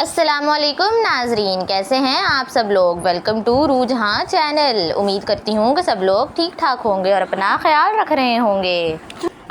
अस्सलामुअलैकुम नाजरीन, कैसे हैं आप सब लोग। Welcome to Ruzhan channel. उम्मीद करती हूँ कि सब लोग ठीक ठाक होंगे और अपना ख्याल रख रहे होंगे।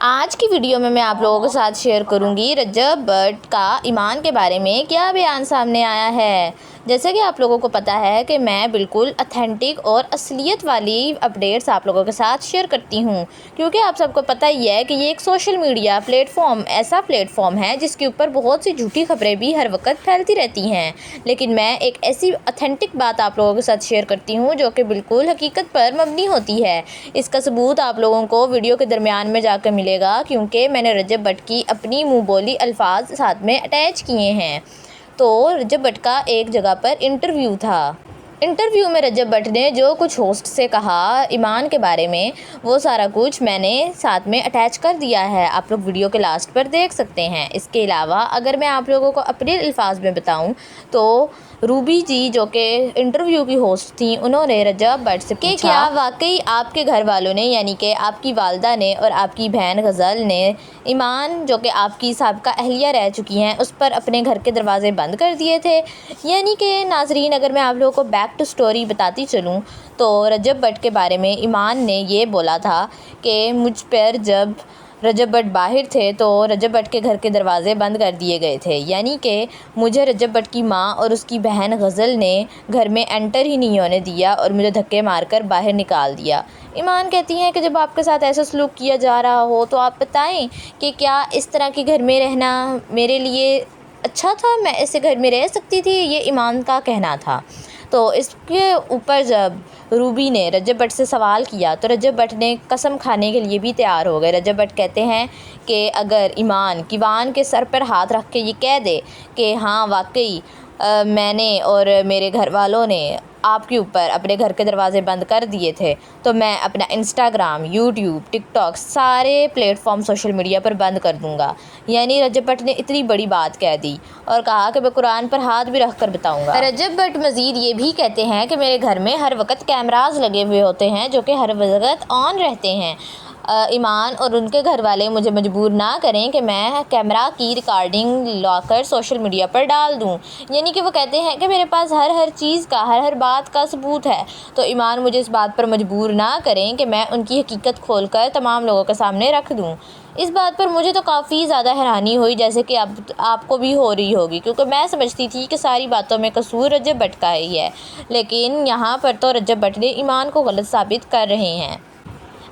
आज की वीडियो में मैं आप लोगों के साथ शेयर करूंगी रजब भट्ट का ईमान के बारे में क्या बयान सामने आया है। जैसे कि आप लोगों को पता है कि मैं बिल्कुल अथेंटिक और असलियत वाली अपडेट्स आप लोगों के साथ शेयर करती हूं, क्योंकि आप सबको पता ही है कि ये एक सोशल मीडिया प्लेटफॉर्म ऐसा प्लेटफॉर्म है जिसके ऊपर बहुत सी झूठी खबरें भी हर वक्त फैलती रहती हैं। लेकिन मैं एक ऐसी अथेंटिक बात आप लोगों के साथ शेयर करती हूँ जो कि बिल्कुल हकीकत पर मबनी होती है। इसका सबूत आप लोगों को वीडियो के दरमियान में जाकर मिलेगा, क्योंकि मैंने रजब भट्ट की अपनी मुँह बोली अल्फाज साथ में अटैच किए हैं। तो रजब भट्ट का एक जगह पर इंटरव्यू था। इंटरव्यू में रजब भट्ट ने जो कुछ होस्ट से कहा ईमान के बारे में, वो सारा कुछ मैंने साथ में अटैच कर दिया है। आप लोग वीडियो के लास्ट पर देख सकते हैं। इसके अलावा अगर मैं आप लोगों को अपने अल्फाज में बताऊं तो रूबी जी जो कि इंटरव्यू की होस्ट थी, उन्होंने रजब भट्ट से पूछा कि क्या वाकई आपके घर वालों ने यानी कि आपकी वालदा ने और आपकी बहन गज़ल ने ईमान जो कि आपकी साबिका अहलिया रह चुकी हैं उस पर अपने घर के दरवाजे बंद कर दिए थे। यानी कि नाजरीन, अगर मैं आप लोगों को बैक टू स्टोरी बताती चलूँ तो रजब भट्ट के बारे में ईमान ने ये बोला था कि मुझ पर जब रजब भट्ट बाहर थे तो रजब भट्ट के घर के दरवाज़े बंद कर दिए गए थे। यानी कि मुझे रजब भट्ट की माँ और उसकी बहन गज़ल ने घर में एंटर ही नहीं होने दिया और मुझे धक्के मारकर बाहर निकाल दिया। ईमान कहती हैं कि जब आपके साथ ऐसा सलूक किया जा रहा हो तो आप बताएं कि क्या इस तरह के घर में रहना मेरे लिए अच्छा था, मैं ऐसे घर में रह सकती थी। ये ईमान का कहना था। तो इसके ऊपर जब रूबी ने रजब भट्ट से सवाल किया तो रजब भट्ट ने कसम खाने के लिए भी तैयार हो गए। रजब भट्ट कहते हैं कि अगर ईमान कीवान के सर पर हाथ रख के ये कह दे कि हाँ वाकई मैंने और मेरे घर वालों ने आपके ऊपर अपने घर के दरवाज़े बंद कर दिए थे, तो मैं अपना इंस्टाग्राम, यूट्यूब, टिकटॉक सारे प्लेटफॉर्म सोशल मीडिया पर बंद कर दूंगा। यानी रजब भट्ट ने इतनी बड़ी बात कह दी और कहा कि मैं कुरान पर हाथ भी रख कर बताऊँगा। रजब भट्ट मज़ीद ये भी कहते हैं कि मेरे घर में हर वक्त कैमराज लगे हुए होते हैं जो कि हर वक्त ऑन रहते हैं। ईमान और उनके घर वाले मुझे मजबूर ना करें कि मैं कैमरा की रिकॉर्डिंग लाकर सोशल मीडिया पर डाल दूं। यानी कि वो कहते हैं कि मेरे पास हर चीज़ का हर बात का सबूत है, तो ईमान मुझे इस बात पर मजबूर ना करें कि मैं उनकी हकीकत खोलकर तमाम लोगों के सामने रख दूं। इस बात पर मुझे तो काफ़ी ज़्यादा हैरानी हुई, जैसे कि आपको भी हो रही होगी, क्योंकि मैं समझती थी कि सारी बातों में कसूर रजब भट्ट का ही है। लेकिन यहाँ पर तो रजब भट्ट ने ईमान को गलत साबित कर रहे हैं।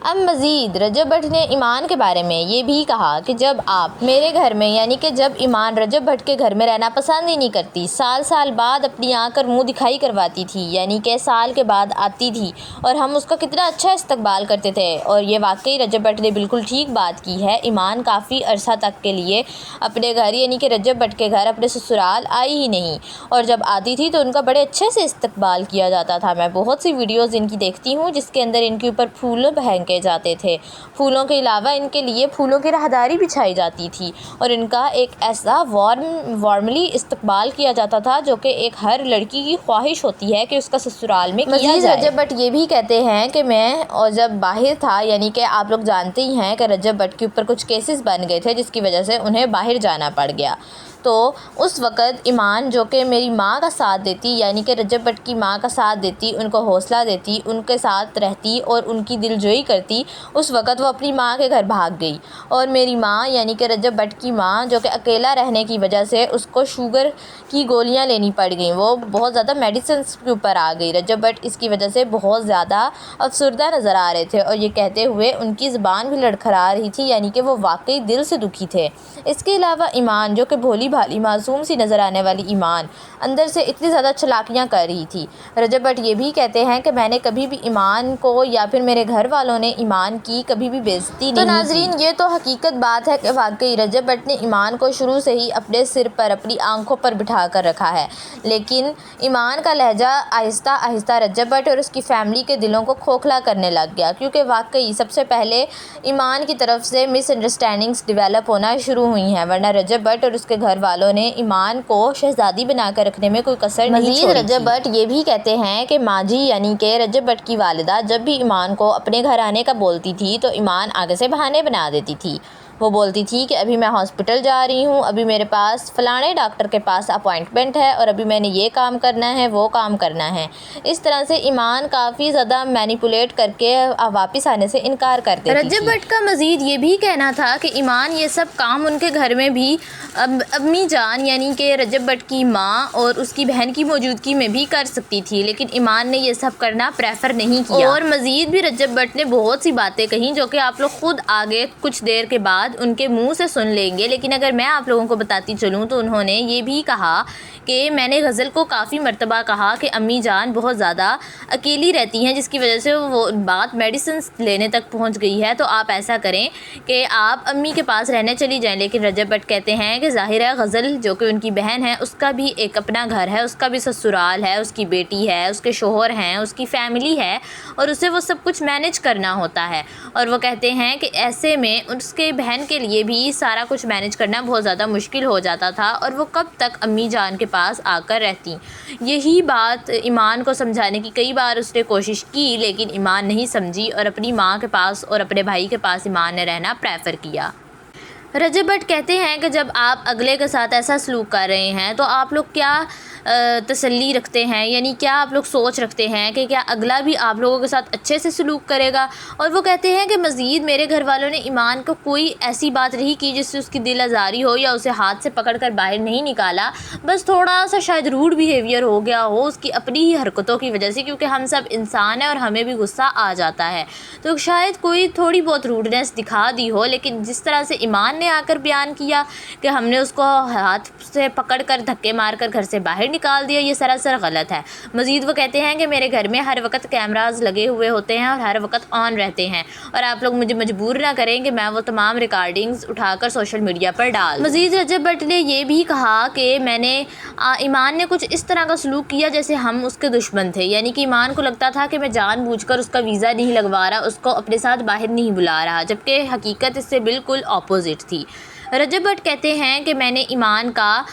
अब मज़ीद रजब भट्ट ने ईमान के बारे में ये भी कहा कि जब आप मेरे घर में यानी कि जब ईमान रजब भट्ट के घर में रहना पसंद ही नहीं करती, साल बाद अपनी आकर मुंह दिखाई करवाती थी, यानी कि साल के बाद आती थी और हम उसका कितना अच्छा इस्तकबाल करते थे। और ये वाकई रजब भट्ट ने बिल्कुल ठीक बात की है। ईमान काफ़ी अरसा तक के लिए अपने घर यानी कि रजब भट्ट के घर अपने ससुराल आई ही नहीं, और जब आती थी तो उनका बड़े अच्छे से इस्तकबाल किया जाता था। मैं बहुत सी वीडियोज़ इनकी देखती हूँ जिसके अंदर इनके ऊपर फूल फेंके जाते थे। फूलों के अलावा इनके लिए फूलों की राहदारी बिछाई जाती थी और इनका एक ऐसा वार्मली इस्तकबाल किया जाता था जो कि एक हर लड़की की ख्वाहिश होती है कि उसका ससुराल में किया जाए। रजब भट्ट ये भी कहते हैं कि मैं और जब बाहर था, यानी कि आप लोग जानते ही हैं कि रजब भट्ट के ऊपर कुछ केसेस बन गए थे जिसकी वजह से उन्हें बाहर जाना पड़ गया। तो उस वक़्त ईमान जो कि मेरी माँ का साथ देती, यानी कि रजब भट्ट की माँ का साथ देती, उनको हौसला देती, उनके साथ रहती और उनकी दिलजोई करती, उस वक़्त वो अपनी माँ के घर भाग गई। और मेरी माँ यानी कि रजब भट्ट की माँ जो कि अकेला रहने की वजह से उसको शुगर की गोलियां लेनी पड़ गई, वो बहुत ज़्यादा मेडिसिन के ऊपर आ गई। रजब भट्ट इसकी वजह से बहुत ज़्यादा अफसरदा नज़र आ रहे थे और ये कहते हुए उनकी ज़बान भी लड़खड़ा रही थी, यानी कि वो वाकई दिल से दुखी थे। इसके अलावा ईमान जो कि भोली भाली मासूम सी नज़र आने वाली ईमान अंदर से इतनी ज़्यादा चलाकियाँ कर रही थी। रजब भट्ट ये भी कहते हैं कि मैंने कभी भी ईमान को या फिर मेरे घर वालों ने ईमान की कभी भी बेइज्जती नहीं की। तो नाजरीन, ये तो हकीकत बात है कि वाकई रजब भट्ट ने ईमान को शुरू से ही अपने सिर पर अपनी आंखों पर बिठा कर रखा है। लेकिन ईमान का लहजा आहिस्ता आहिस्ता रजब भट्ट और उसकी फैमिली के दिलों को खोखला करने लग गया, क्योंकि वाकई सबसे पहले ईमान की तरफ से मिसअंडरस्टैंडिंग्स डेवलप होना शुरू हुई हैं, वरना रजब भट्ट और उसके घर वालों ने ईमान को शहजादी बनाकर रखने में कोई कसर नहीं छोड़ी। रजब भट्ट ये भी कहते हैं कि माजी यानी कि रजब भट्ट की वालिदा जब भी ईमान को अपने घर आने का बोलती थी तो ईमान आगे से बहाने बना देती थी। वो बोलती थी कि अभी मैं हॉस्पिटल जा रही हूँ, अभी मेरे पास फ़लाने डॉक्टर के पास अपॉइंटमेंट है और अभी मैंने ये काम करना है, वो काम करना है। इस तरह से ईमान काफ़ी ज़्यादा मैनिपुलेट करके वापस आने से इनकार कर देती थी। रजब भट्ट का मज़ीद ये भी कहना था कि ईमान ये सब काम उनके घर में भी अम्मी जान यानी कि रजब भट्ट की माँ और उसकी बहन की मौजूदगी में भी कर सकती थी, लेकिन ईमान ने ये सब करना प्रेफर नहीं किया। और मज़ीद भी रजब भट्ट ने बहुत सी बातें कहीं जो कि आप लोग खुद आगे कुछ देर के बाद उनके मुंह से सुन लेंगे। लेकिन अगर मैं आप लोगों को बताती चलूँ तो उन्होंने ये भी कहा कि मैंने गज़ल को काफ़ी मरतबा कहा कि अम्मी जान बहुत ज़्यादा अकेली रहती हैं, जिसकी वजह से वो बात मेडिसिन लेने तक पहुंच गई है, तो आप ऐसा करें कि आप अम्मी के पास रहने चली जाएं। लेकिन रजब भट्ट कहते हैं कि ज़ाहिर है गज़ल जो कि उनकी बहन है उसका भी एक अपना घर है, उसका भी ससुराल है, उसकी बेटी है, उसके शोहर हैं, उसकी फ़ैमिली है और उसे वो सब कुछ मैनेज करना होता है। और वो कहते हैं कि ऐसे में उसके बहन के लिए भी सारा कुछ मैनेज करना बहुत ज़्यादा मुश्किल हो जाता था और वो कब तक अम्मी जान के पास आकर रहती। यही बात ईमान को समझाने की कई बार उसने कोशिश की, लेकिन ईमान नहीं समझी और अपनी माँ के पास और अपने भाई के पास ईमान ने रहना प्रेफर किया। रजब भट्ट कहते हैं कि जब आप अगले के साथ ऐसा सलूक कर रहे हैं तो आप लोग क्या तसल्ली रखते हैं, यानी क्या आप लोग सोच रखते हैं कि क्या अगला भी आप लोगों के साथ अच्छे से सलूक करेगा। और वो कहते हैं कि मज़ीद मेरे घर वालों ने ईमान को कोई ऐसी बात नहीं की जिससे उसकी दिल आज़ारी हो या उसे हाथ से पकड़ कर बाहर नहीं निकाला, बस थोड़ा सा शायद रूड बिहेवियर हो गया हो उसकी अपनी ही हरकतों की वजह से, क्योंकि हम सब इंसान हैं और हमें भी गुस्सा आ जाता है, तो शायद कोई थोड़ी बहुत रूडनेस दिखा दी हो। लेकिन जिस तरह से ईमान ने आकर बयान किया कि हमने उसको हाथ से पकड़ कर धक्के मार कर घर से बाहर निकाल दिया, ये सरासर गलत है। मज़ीद वो कहते हैं कि मेरे घर में हर वक्त कैमरास लगे हुए होते हैं और हर वक्त ऑन रहते हैं और आप लोग मुझे मजबूर ना करें कि मैं वो तमाम रिकॉर्डिंग्स उठाकर सोशल मीडिया पर डाल। मज़ीद रजब भट्ट ने ये भी कहा कि मैंने ईमान ने कुछ इस तरह का सलूक किया जैसे हम उसके दुश्मन थे, यानी कि ईमान को लगता था कि मैं जानबूझकर उसका वीज़ा नहीं लगवा रहा, उसको अपने साथ बाहर नहीं बुला रहा, जबकि हकीकत इससे बिल्कुल ऑपोजिट थी। रजब भट्ट कहते हैं कि मैंने ईमान का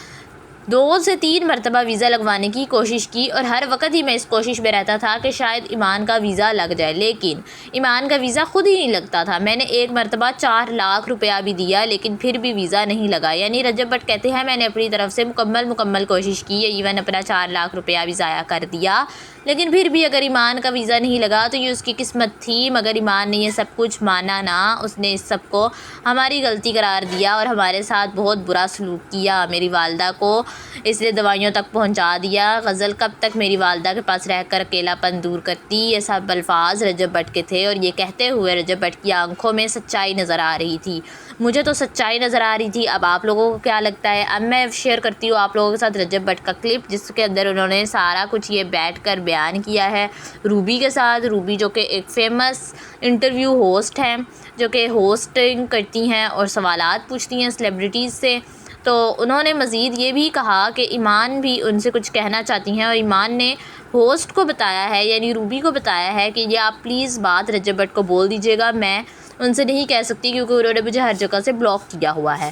2 से 3 मरतबा वीज़ा लगवाने की कोशिश की और हर वक्त ही मैं इस कोशिश में रहता था कि शायद ईमान का वीज़ा लग जाए, लेकिन ईमान का वीज़ा खुद ही नहीं लगता था। मैंने एक मरतबा 4 लाख रुपया भी दिया लेकिन फिर भी वीज़ा नहीं लगा। यानी रजब भट्ट कहते हैं मैंने अपनी तरफ से मुकम्मल कोशिश की है, इवन अपना 4 लाख रुपया भी ज़ाया कर दिया, लेकिन फिर भी अगर ईमान का वीज़ा नहीं लगा तो ये उसकी किस्मत थी। मगर ईमान ने ये सब कुछ माना ना, उसने इस सब को हमारी गलती करार दिया और हमारे साथ बहुत बुरा सलूक किया। मेरी वालदा को इसलिए दवाइयों तक पहुंचा दिया। गज़ल कब तक मेरी वालदा के पास रहकर अकेलापन दूर करती। ये सब अल्फाज रजब भट्ट के थे और ये कहते हुए रजब भट्ट की आंखों में सच्चाई नज़र आ रही थी। मुझे तो सच्चाई नज़र आ रही थी, अब आप लोगों को क्या लगता है? अब मैं शेयर करती हूँ आप लोगों के साथ रजब भट्ट का क्लिप, जिसके अंदर उन्होंने सारा कुछ ये बैठ कर बयान किया है रूबी के साथ। रूबी जो कि एक फ़ेमस इंटरव्यू होस्ट हैं, जो कि होस्टिंग करती हैं और सवालात पूछती हैं सेलिब्रिटीज़ से। तो उन्होंने मज़ीद ये भी कहा कि ईमान भी उनसे कुछ कहना चाहती हैं और ईमान ने होस्ट को बताया है, यानी रूबी को बताया है कि ये आप प्लीज़ बात रजब भट्ट को बोल दीजिएगा, मैं उनसे नहीं कह सकती क्योंकि उन्होंने मुझे हर जगह से ब्लॉक किया हुआ है।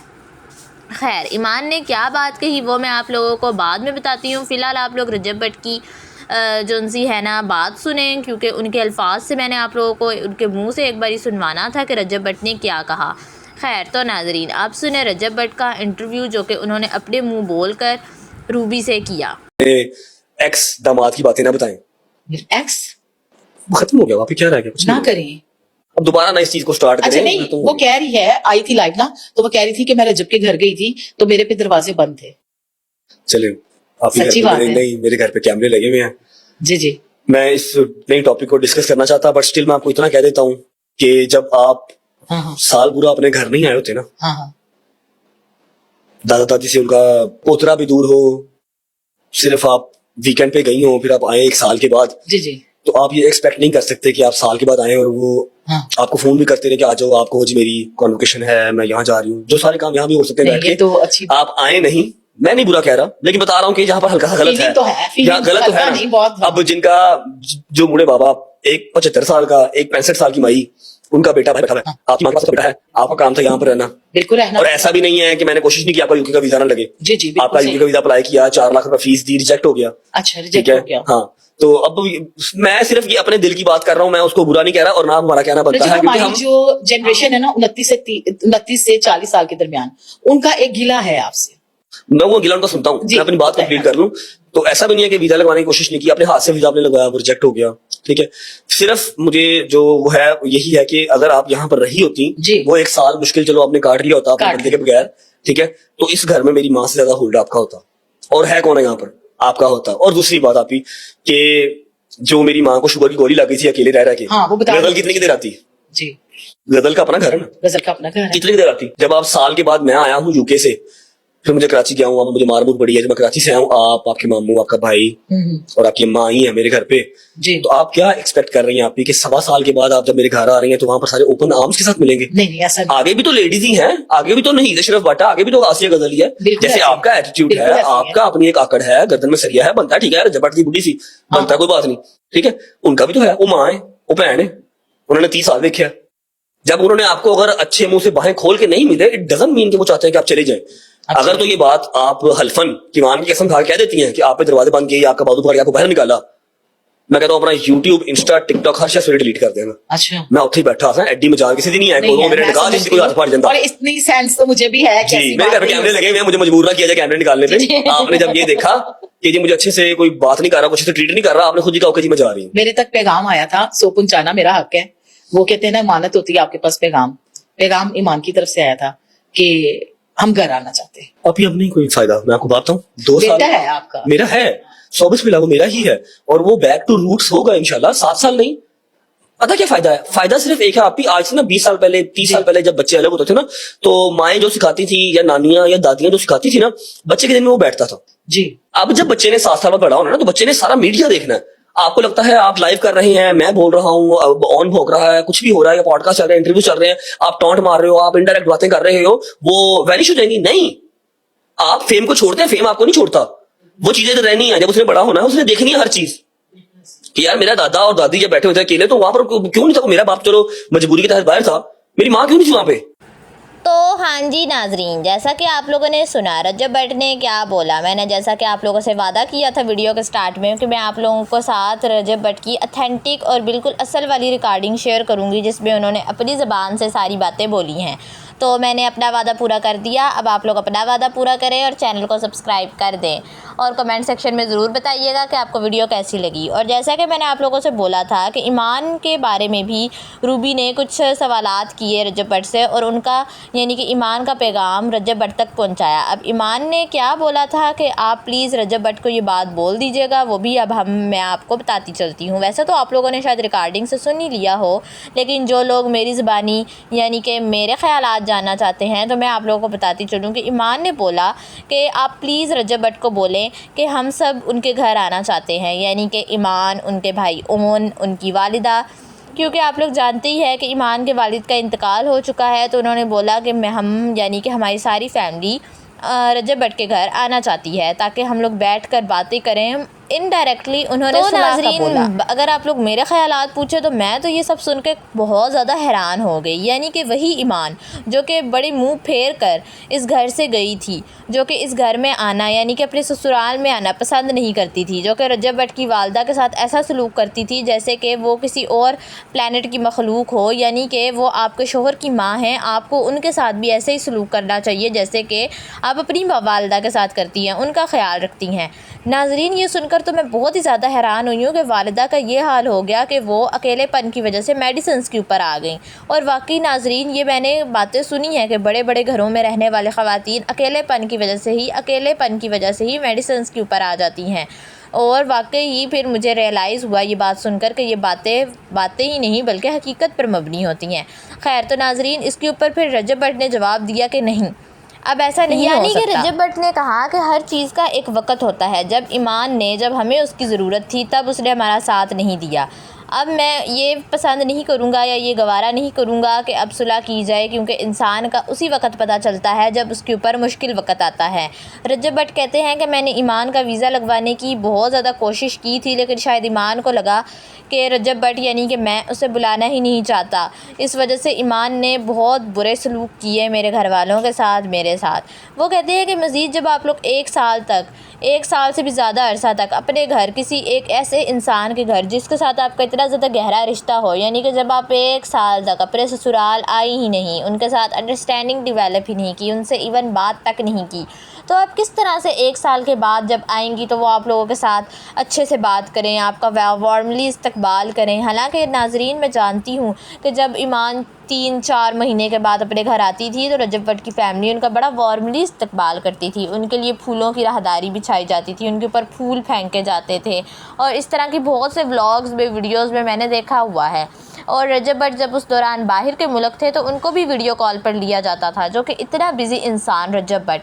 खैर, ईमान ने क्या बात कही वो मैं आप लोगों को बाद में बताती हूँ। फ़िलहाल आप लोग रजब भट्ट की जो उनसी है ना बात सुने, क्योंकि उनके अल्फाज से मैंने आप लोगों को उनके मुँह से एक बारी सुनवाना था कि रजब भट्ट ने क्या कहा। खैर, तो नाजरीन आप सुने रजब भट्ट का इंटरव्यू जो कि उन्होंने अपने मुंह बोलकर रूबी से किया। एक्स दामाद की बातें ना बताएं। एक्स खत्म हो गया, वापस क्या रह गया? कुछ ना नहीं। करें, अब दोबारा ना इस चीज को स्टार्ट करें। अच्छा नहीं, तो वो कह रही है, आई थी लाइव ना, तो वो कह रही थी कि मैं रजब के घर गई थी तो मेरे पे दरवाजे बंद थे। चले आप सच्ची बात है। नहीं, मेरे घर पे कैमरे लगे हुए हैं। जी जी, मैं इस नई टॉपिक को डिस्कस करना चाहता, बट स्टिल मैं आपको इतना कह देता हूँ कि जब आप हाँ साल पूरा अपने घर नहीं आए होते ना, हाँ, दादा दादी से उनका पोतरा भी दूर हो, सिर्फ आप वीकेंड पे गई हो, फिर आप आए 1 साल के बाद, जी जी, तो आप ये एक्सपेक्ट नहीं कर सकते कि आप साल के बाद आए और वो आपको फोन भी करते रहे कि आ जाओ, आपको जी मेरी कॉन्वोकेशन है, मैं यहाँ जा रही हूँ। जो सारे काम यहाँ भी हो सकते हैं बैठ के, तो अच्छी आप आए नहीं। मैं नहीं बुरा कह रहा, लेकिन बता रहा हूँ कि यहाँ पर हल्का गलत है, तो है, यहाँ गलत तो है नहीं, बहुत अब जिनका जो बूढ़े बाबा, एक 75 साल का, एक 65 साल की माई, उनका बेटा भाई बैठा है, आपकी माँ के पास बेटा है, आपका काम था यहाँ पर रहना, बिल्कुल रहना। और ऐसा भी नहीं है कि मैंने कोशिश नहीं की आपका यूके का वीजा ना लगे। जी जी, आपका यूके का वीजा अप्लाई किया, 4 लाख रुपया फीस दी, रिजेक्ट हो गया। अच्छा, रिजेक्ट हो गया। हाँ, तो अब मैं सिर्फ ये अपने दिल की बात कर रहा हूँ, मैं उसको बुरा नहीं कह रहा और ना हमारा कहना बनता है, क्योंकि हमारी हम जो जनरेशन है ना 29 से 40 साल के दरमियान, उनका एक गिला है आपसे। मैं वो गिला उनका सुनता हूँ। जी, मैं अपनी बात कंप्लीट कर लूं तो ऐसा भी नहीं है कि वीजा लगवाने की कोशिश नहीं की, अपने हाथ से वीजा आपने लगवाया, वो रिजेक्ट हो गया, ठीक है। सिर्फ मुझे जो वो है यही है कि अगर आप यहाँ पर रही होती, जी। वो 1 साल मुश्किल चलो आपने काट लिया होता अपने काट बंदे के बगैर, ठीक है, तो इस घर में मेरी माँ से ज्यादा होल्ड आपका होता, और है कौन है यहाँ पर, आपका होता। और दूसरी बात आपकी कि जो मेरी माँ को शुगर की गोली लगी थी अकेले रह के, हाँ, वो बता गजल कितनी की देर आती? जी, गजल का अपना घर है ना, गजल का अपना घर है। कितनी देर आती? जब आप साल के बाद मैं आया हूँ यूके से, फिर मुझे कराची गया हूँ, वहां मुझे मार मुझ पड़ी है, जब मैं कराची से आया हूँ, आप, आपके मामू, आपका भाई और आपकी माँ ही है मेरे घर पे, जी। तो आप क्या एक्सपेक्ट कर रही हैं आप कि 1.25 साल के बाद आप जब मेरे घर आ रही हैं तो वहां पर सारे ओपन आर्म्स के साथ मिलेंगे? नहीं ऐसा नहीं। आगे भी तो लेडीज ही हैं, आगे भी तो नहीं सिर्फ बाटा, आगे भी तो आसिया गजल ही है। बिल्कुल जैसे ऐसे ही। आपका एटीट्यूड बिल्कुल है, ऐसे ही है। आपका अपनी एक आकड़ है, गर्दन में सरिया है, बनता है, ठीक है, जबट की बुढ़ी सी बनता है, कोई बात नहीं, ठीक है। उनका भी तो है, वो माँ है, वो बहन है, उन्होंने 30 साल देखा। जब उन्होंने आपको अगर अच्छे मुंह से बाहें खोल के नहीं मिले, इट डजंट मीन कि वो चाहते हैं कि आप चले जाएं। अच्छा। अगर तो ये बात आप हल्फन की मान की कसम खा के कह देती हैं कि आप पे दरवाजे बंद किए, आपका बाजू पकड़ के आपको बाहर निकाला, मैं कहता हूँ अपना यूट्यूब, इंस्टा, टिकटॉक हर शे डिलीट कर देना। अच्छा, मैं उत्थे ही बैठा था, एडी मजाक किसी दिन नहीं आया, नहीं है, मेरे मैं निकाह जिससे कोई हाथ फाड़ समझती जाता। हूँ। और इतनी सेंस तो मुझे भी है कि जी, ऐसी मेरे बात घर पे नहीं कैमरे हो लगे हुए हैं, मुझे मजबूर ना किया जाए कैमरे निकालने पे। जी। आपने जब ये देखा कि जी मुझे अच्छे से कोई बात नहीं कर रहा, कुछ से ट्रीट नहीं कर रहा, आपने खुद ही कहा कि मैं जा रही हूँ। मेरे तक पैगाम आया था, सो पहुंचाना मेरा हक है। वो कहते हैं ना, मानत होती है आपके पास पैगाम ईमान की तरफ से आया था कि हम घर आना चाहते हैं। अभी अब नहीं कोई फायदा, मैं आपको बताता हूँ, 2 साल बेटा है आपका, मेरा है, 100 मिला, वो मेरा ही है, और वो बैक टू रूट्स होगा इंशाल्लाह, 7 साल नहीं। पता क्या फायदा है? फायदा सिर्फ एक है आपकी, आज से ना 20 साल पहले, 30 साल पहले जब बच्चे अलग होते थे ना, तो माएं जो सिखाती थी या नानियां या दादियां जो सिखाती थी ना, बच्चे के दिन में वो बैठता था। जी। अब जब बच्चे ने 7 साल बाद बड़ा होना ना, तो बच्चे ने सारा मीडिया देखना है। आपको लगता है आप लाइव कर रहे हैं, मैं बोल रहा हूँ, ऑन भोग रहा है, कुछ भी हो रहा है, पॉडकास्ट चल रहे हैं, इंटरव्यू चल रहे हैं, आप टॉन्ट मार रहे हो, आप इनडायरेक्ट बातें कर रहे हो, वो वैनिश हो जाएंगी। नहीं, आप फेम को छोड़ते हैं, फेम आपको नहीं छोड़ता। वो चीजें तो रहनी है, जब उसने बड़ा होना है उसने देखनी है हर चीज कि यार मेरा दादा और दादी जब बैठे हुए थे अकेले, तो वहां पर क्यों नहीं था? मेरा बाप चलो मजबूरी के तहत बाहर था, मेरी माँ क्यों नहीं थी वहां पे? तो हाँ जी नाजरीन, जैसा कि आप लोगों ने सुना रजब भट्ट ने क्या बोला, मैंने जैसा कि आप लोगों से वादा किया था वीडियो के स्टार्ट में कि मैं आप लोगों को साथ रजब भट्ट की अथेंटिक और बिल्कुल असल वाली रिकॉर्डिंग शेयर करूंगी, जिसमें उन्होंने अपनी ज़बान से सारी बातें बोली हैं। तो मैंने अपना वादा पूरा कर दिया, अब आप लोग अपना वादा पूरा करें और चैनल को सब्सक्राइब कर दें और कमेंट सेक्शन में ज़रूर बताइएगा कि आपको वीडियो कैसी लगी। और जैसा कि मैंने आप लोगों से बोला था कि ईमान के बारे में भी रूबी ने कुछ सवालात किए रजब भट्ट से, और उनका यानी कि ईमान का पैगाम रजब भट्ट तक पहुंचाया। अब ईमान ने क्या बोला था कि आप प्लीज़ रजब भट्ट को ये बात बोल दीजिएगा, वो भी अब मैं आपको बताती चलती हूँ। वैसे तो आप लोगों ने शायद रिकॉर्डिंग से सुन ही लिया हो, लेकिन जो लोग मेरी ज़बानी यानी कि मेरे ख़यालात जानना चाहते हैं तो मैं आप लोगों को बताती चलूँ कि ईमान ने बोला कि आप प्लीज़ रजब भट्ट को बोलें कि हम सब उनके घर आना चाहते हैं, यानी कि ईमान, उनके भाई ओमन, उनकी वालिदा, क्योंकि आप लोग जानते ही है कि ईमान के वालिद का इंतकाल हो चुका है। तो उन्होंने बोला कि हम यानी कि हमारी सारी फैमिली रजब भट्ट के घर आना चाहती है ताकि हम लोग बैठ कर बातें करें। इनडायरेक्टली उन्होंने तो नाज़रीन, अगर आप लोग मेरे ख़यालात पूछे तो मैं तो ये सब सुन के बहुत ज़्यादा हैरान हो गई। यानी कि वही ईमान जो कि बड़े मुंह फेर कर इस घर से गई थी, जो कि इस घर में आना यानी कि अपने ससुराल में आना पसंद नहीं करती थी, जो कि रजब भट्ट की वालदा के साथ ऐसा सलूक करती थी जैसे कि वो किसी और प्लैनेट की मखलूक हो, यानी कि वो आपके शोहर की माँ हैं, आपको उनके साथ भी ऐसे ही सलूक करना चाहिए जैसे कि आप अपनी वालदा के साथ करती हैं, उनका ख्याल रखती हैं। नाजरीन, ये सुनकर तो मैं बहुत ही ज़्यादा हैरान हुई हूँ कि वालिदा का ये हाल हो गया कि वो अकेलेपन की वजह से मेडिसिन्स के ऊपर आ गई। और वाकई नाजरीन, ये मैंने बातें सुनी हैं कि बड़े बड़े घरों में रहने वाले ख़वातीन अकेलेपन की वजह से ही मेडिसिन्स के ऊपर आ जाती हैं। और वाकई ही फिर मुझे रियलाइज़ हुआ ये बात सुनकर कि ये बातें ही नहीं बल्कि हकीकत पर मबनी होती हैं। खैर, तो नाजरीन, इसके ऊपर फिर रजब भट्ट ने जवाब दिया कि नहीं, अब ऐसा नहीं हो सकता। यानी कि रजब भट्ट ने कहा कि हर चीज़ का एक वक़्त होता है। जब हमें उसकी ज़रूरत थी तब उसने हमारा साथ नहीं दिया। अब मैं ये पसंद नहीं करूँगा या ये गवारा नहीं करूँगा कि अब सुलह की जाए, क्योंकि इंसान का उसी वक़्त पता चलता है जब उसके ऊपर मुश्किल वक़्त आता है। रजब भट्ट कहते हैं कि मैंने ईमान का वीज़ा लगवाने की बहुत ज़्यादा कोशिश की थी, लेकिन शायद ईमान को लगा कि रजब भट्ट यानी कि मैं उसे बुलाना ही नहीं चाहता। इस वजह से ईमान ने बहुत बुरे सलूक किए मेरे घर वालों के साथ, मेरे साथ। वो कहते हैं कि मज़ीद जब आप लोग 1 साल तक 1 साल से भी ज़्यादा अरसा तक अपने घर किसी एक ऐसे इंसान के घर जिसके साथ आपका इतना ज़्यादा गहरा रिश्ता हो, यानी कि जब आप 1 साल तक अपने ससुराल आई ही नहीं, उनके साथ अंडरस्टैंडिंग डेवलप ही नहीं की, उनसे इवन बात तक नहीं की, तो आप किस तरह से 1 साल के बाद जब आएंगी तो वो आप लोगों के साथ अच्छे से बात करें, आपका वार्मली इस्तकबाल करें। हालांकि नाजरीन मैं जानती हूँ कि जब ईमान 3-4 महीने के बाद अपने घर आती थी तो रजब भट्ट की फैमिली उनका बड़ा वार्मली इस्तकबाल करती थी, उनके लिए फूलों की राहदारी बिछाई जाती थी, उनके ऊपर फूल फेंके जाते थे, और इस तरह की बहुत से व्लॉग्स में, वीडियोज़ में मैंने देखा हुआ है। और रजब भट्ट जब उस दौरान बाहर के मुल्क थे तो उनको भी वीडियो कॉल पर लिया जाता था, जो कि इतना बिज़ी इंसान रजब भट्ट,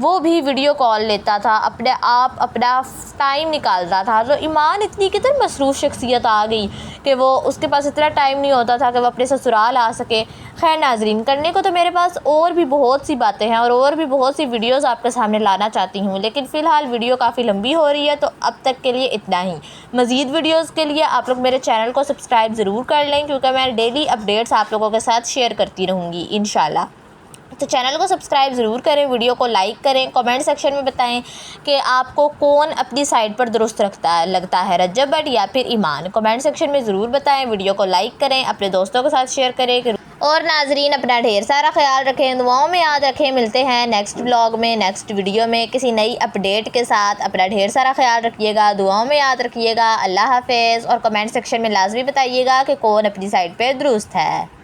वो भी वीडियो कॉल लेता था, अपने आप अपना टाइम निकालता था। तो ईमान इतनी कितनी मसरूफ़ शख्सियत आ गई कि वो उसके पास इतना टाइम नहीं होता था कि वो अपने ससुराल आ सके। खैर नाजरीन, करने को तो मेरे पास और भी बहुत सी बातें हैं और भी बहुत सी वीडियोस आपके सामने लाना चाहती हूँ, लेकिन फ़िलहाल वीडियो काफ़ी लंबी हो रही है, तो अब तक के लिए इतना ही। मज़ीद वीडियोज़ के लिए आप लोग मेरे चैनल को सब्सक्राइब ज़रूर कर लें, क्योंकि मैं डेली अपडेट्स आप लोगों के साथ शेयर करती रहूँगी इंशाल्लाह। तो चैनल को सब्सक्राइब ज़रूर करें, वीडियो को लाइक करें, कमेंट सेक्शन में बताएं कि आपको कौन अपनी साइड पर दुरुस्त लगता है, रजब भट्ट या फिर ईमान। कमेंट सेक्शन में ज़रूर बताएं, वीडियो को लाइक करें, अपने दोस्तों के साथ शेयर करें। और नाजरीन, अपना ढेर सारा ख्याल रखें, दुआओं में याद रखें। मिलते हैं नेक्स्ट व्लॉग में, नेक्स्ट वीडियो में किसी नई अपडेट के साथ। अपना ढेर सारा ख्याल रखिएगा, दुआओं में याद रखिएगा। अल्लाह हाफ़िज़। और कमेंट सेक्शन में लाजमी बताइएगा कि कौन अपनी साइड पर दुरुस्त है।